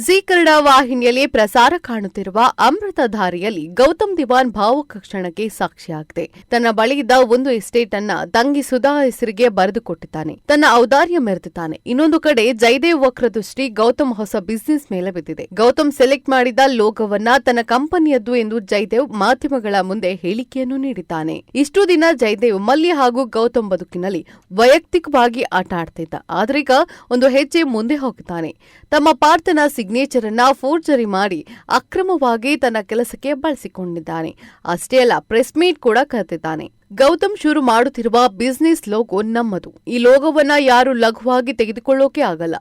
ಜೀ ಕನ್ನಡ ವಾಹಿನಿಯಲ್ಲಿ ಪ್ರಸಾರ ಕಾಣುತ್ತಿರುವ ಅಮೃತಧಾರೆಯಲ್ಲಿ ಗೌತಮ್ ದಿವಾನ್ ಭಾವುಕ ಕ್ಷಣಕ್ಕೆ ಸಾಕ್ಷಿಯಾಗಿದೆ. ತನ್ನ ಬಳಿಯಿದ್ದ ಒಂದು ಎಸ್ಟೇಟ್ ಅನ್ನ ತಂಗಿ ಸುಧಾ ಹೆಸರಿಗೆ ಬರೆದುಕೊಟ್ಟಿದ್ದಾನೆ. ತನ್ನ ಔದಾರ್ಯ ಮೆರೆದಿದ್ದಾನೆ. ಇನ್ನೊಂದು ಕಡೆ ಜಯದೇವ್ ವಕ್ರದೃಷ್ಟಿ ಗೌತಮ್ ಹೊಸ ಬಿಸಿನೆಸ್ ಮೇಲೆ ಬಿದ್ದಿದೆ. ಗೌತಮ್ ಸೆಲೆಕ್ಟ್ ಮಾಡಿದ ಲೋಗೋವನ್ನ ತನ್ನ ಕಂಪನಿಯದ್ದು ಎಂದು ಜಯದೇವ್ ಮಾಧ್ಯಮಗಳ ಮುಂದೆ ಹೇಳಿಕೆಯನ್ನು ನೀಡಿದ್ದಾನೆ. ಇಷ್ಟು ದಿನ ಜಯದೇವ್ ಮಲ್ಯ ಹಾಗೂ ಗೌತಮ್ ಬದುಕಿನಲ್ಲಿ ವೈಯಕ್ತಿಕವಾಗಿ ಆಟ ಆಡ್ತಿದ್ದ. ಆದ್ರೀಗ ಒಂದು ಹೆಜ್ಜೆ ಮುಂದೆ ಹೋಗಿದ್ದಾನೆ. ತಮ್ಮ ಪಾರ್ಥನ ಸಿಗ್ನೇಚರ್ ಅನ್ನ ಫೋರ್ಜರಿ ಮಾಡಿ ಅಕ್ರಮವಾಗಿ ತನ್ನ ಕೆಲಸಕ್ಕೆ ಬಳಸಿಕೊಂಡಿದ್ದಾನೆ. ಅಷ್ಟೇ ಅಲ್ಲ, ಪ್ರೆಸ್ ಮೀಟ್ ಕೂಡ ಕರೆದಿದ್ದಾನೆ. ಗೌತಮ್ ಶುರು ಮಾಡುತ್ತಿರುವ ಬಿಸಿನೆಸ್ ಲೋಗೋ ನಮ್ಮದು. ಈ ಲೋಗೋವನ್ನ ಯಾರು ಲಘುವಾಗಿ ತೆಗೆದುಕೊಳ್ಳೋಕೆ ಆಗಲ್ಲ.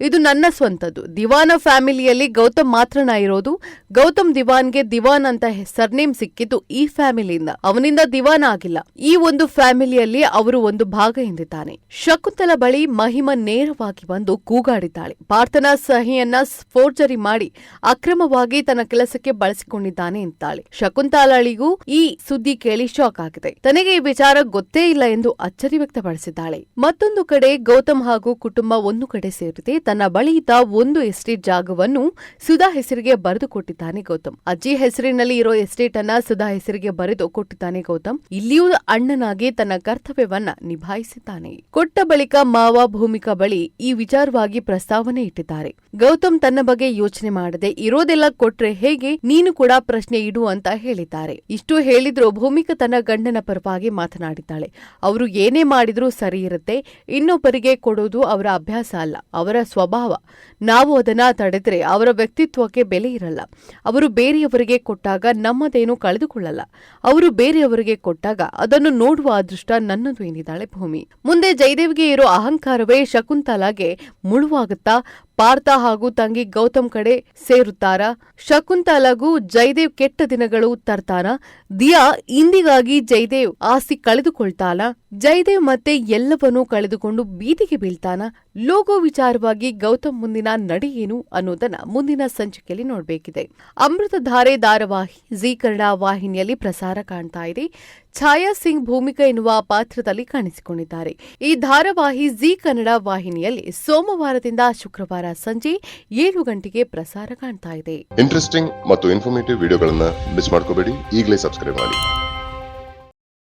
ಇದು ನನ್ನ ಸ್ವಂತದ್ದು. ದಿವಾನ ಫ್ಯಾಮಿಲಿಯಲ್ಲಿ ಗೌತಮ್ ಮಾತ್ರನ ಇರೋದು. ಗೌತಮ್ ದಿವಾನ್ಗೆ ದಿವಾನ್ ಅಂತ ಸರ್ನೇಮ್ ಸಿಕ್ಕಿದ್ದು ಈ ಫ್ಯಾಮಿಲಿಯಿಂದ. ಅವನಿಂದ ದಿವಾನ್ ಆಗಿಲ್ಲ. ಈ ಒಂದು ಫ್ಯಾಮಿಲಿಯಲ್ಲಿ ಅವರು ಒಂದು ಭಾಗ ಎಂದಿದ್ದಾನೆ. ಶಕುಂತಲಾ ಬಳಿ ಮಹಿಮಾ ನೇರವಾಗಿ ಬಂದು ಕೂಗಾಡಿದ್ದಾಳೆ. ಪಾರ್ಥನ ಸಹಿಯನ್ನ ಫೋರ್ಜರಿ ಮಾಡಿ ಅಕ್ರಮವಾಗಿ ತನ್ನ ಕೆಲಸಕ್ಕೆ ಬಳಸಿಕೊಂಡಿದ್ದಾನೆ ಎಂತಾಳೆ. ಶಕುಂತಲಾಳಿಗೂ ಈ ಸುದ್ದಿ ಕೇಳಿ ಶಾಕ್ ಆಗಿದೆ. ತನಗೆ ಈ ವಿಚಾರ ಗೊತ್ತೇ ಇಲ್ಲ ಎಂದು ಅಚ್ಚರಿ ವ್ಯಕ್ತಪಡಿಸಿದ್ದಾಳೆ. ಮತ್ತೊಂದು ಕಡೆ ಗೌತಮ್ ಹಾಗೂ ಕುಟುಂಬ ಒಂದು ಕಡೆ ಸೇರಿದೆ. ತನ್ನ ಬಳಿಯಿದ್ದ ಒಂದು ಎಸ್ಟೇಟ್ ಜಾಗವನ್ನು ಸುಧಾ ಹೆಸರಿಗೆ ಬರೆದು ಕೊಟ್ಟಿದ್ದಾನೆ ಗೌತಮ್. ಅಜ್ಜಿ ಹೆಸರಿನಲ್ಲಿ ಇರೋ ಎಸ್ಟೇಟ್ ಅನ್ನ ಸುಧಾ ಹೆಸರಿಗೆ ಬರೆದು ಕೊಟ್ಟಿದ್ದಾನೆ ಗೌತಮ್. ಇಲ್ಲಿಯೂ ಅಣ್ಣನಾಗಿ ತನ್ನ ಕರ್ತವ್ಯವನ್ನ ನಿಭಾಯಿಸಿದ್ದಾನೆ. ಕೊಟ್ಟ ಬಳಿಕ ಮಾವ ಭೂಮಿಕಾ ಬಳಿ ಈ ವಿಚಾರವಾಗಿ ಪ್ರಸ್ತಾವನೆ ಇಟ್ಟಿದ್ದಾರೆ. ಗೌತಮ್ ತನ್ನ ಬಗ್ಗೆ ಯೋಚನೆ ಮಾಡದೆ ಇರೋದೆಲ್ಲ ಕೊಟ್ರೆ ಹೇಗೆ, ನೀನು ಕೂಡ ಪ್ರಶ್ನೆ ಇಡು ಅಂತ ಹೇಳಿದ್ದಾರೆ. ಇಷ್ಟು ಹೇಳಿದ್ರು ಭೂಮಿಕಾ ತನ್ನ ಗಂಡನ ಪರವಾಗಿ ಮಾತನಾಡಿದ್ದಾಳೆ. ಅವರು ಏನೇ ಮಾಡಿದ್ರೂ ಸರಿ ಇರುತ್ತೆ. ಇನ್ನೊಬ್ಬರಿಗೆ ಕೊಡೋದು ಅವರ ಅಭ್ಯಾಸ ಅಲ್ಲ, ಅವರ ಸ್ವಭಾವ. ನಾವು ಅದನ್ನ ತಡೆದ್ರೆ ಅವರ ವ್ಯಕ್ತಿತ್ವಕ್ಕೆ ಬೆಲೆ ಇರಲ್ಲ. ಅವರು ಬೇರೆಯವರಿಗೆ ಕೊಟ್ಟಾಗ ನಮ್ಮದೇನು ಕಳೆದುಕೊಳ್ಳಲ್ಲ. ಅವರು ಬೇರೆಯವರಿಗೆ ಕೊಟ್ಟಾಗ ಅದನ್ನು ನೋಡುವ ಅದೃಷ್ಟ ನನ್ನದು ಎಂದಿದ್ದಾಳೆ ಭೂಮಿ. ಮುಂದೆ ಜಯದೇವ್ಗೆ ಇರೋ ಅಹಂಕಾರವೇ ಶಕುಂತಲಾಗೆ ಮುಳುವಾಗುತ್ತಾ? ಪಾರ್ಥ ಹಾಗೂ ತಂಗಿ ಗೌತಮ್ ಕಡೆ ಸೇರುತ್ತಾರಾ? ಶಕುಂತಲಾಗೂ ಜಯದೇವ್ ಕೆಟ್ಟ ದಿನಗಳು ತರ್ತಾನ? ದಿಯಾ ಇಂದಿಗಾಗಿ ಜಯದೇವ್ ಆಸ್ತಿ ಕಳೆದುಕೊಳ್ತಾನ? ಜಯದೇವ್ ಮತ್ತೆ ಎಲ್ಲವನ್ನೂ ಕಳೆದುಕೊಂಡು ಬೀದಿಗೆ ಬೀಳ್ತಾನ? ಲೋಗೋ ವಿಚಾರವಾಗಿ ಗೌತಮ್ ಮುಂದಿನ ನಡೆ ಏನು ಅನ್ನೋದನ್ನ ಮುಂದಿನ ಸಂಚಿಕೆಯಲ್ಲಿ ನೋಡಬೇಕಿದೆ. ಅಮೃತಧಾರೆ ಧಾರಾವಾಹಿ ಜೀ ಕನ್ನಡ ವಾಹಿನಿಯಲ್ಲಿ ಪ್ರಸಾರ ಕಾಣ್ತಾ ಇದೆ. ಛಾಯಾ ಸಿಂಗ್ ಭೂಮಿಕಾ ಎನ್ನುವ ಪಾತ್ರದಲ್ಲಿ ಕಾಣಿಸಿಕೊಂಡಿದ್ದಾರೆ. ಈ ಧಾರಾವಾಹಿ ಜೀ ಕನ್ನಡ ವಾಹಿನಿಯಲ್ಲಿ ಸೋಮವಾರದಿಂದ ಶುಕ್ರವಾರ ಸಂಜೆ 7 ಗಂಟೆಗೆ ಪ್ರಸಾರ ಕಾಣ್ತಾ ಇದೆ. ಇಂಟ್ರೆಸ್ಟಿಂಗ್ ಮತ್ತು ಇನ್ಫಾರ್ಮೇಟಿವ್ ವಿಡಿಯೋಗಳನ್ನ ಮಿಸ್ ಮಾಡ್ಕೋಬೇಡಿ. ಈಗಲೇ ಸಬ್ಸ್ಕ್ರೈಬ್ ಮಾಡಿ.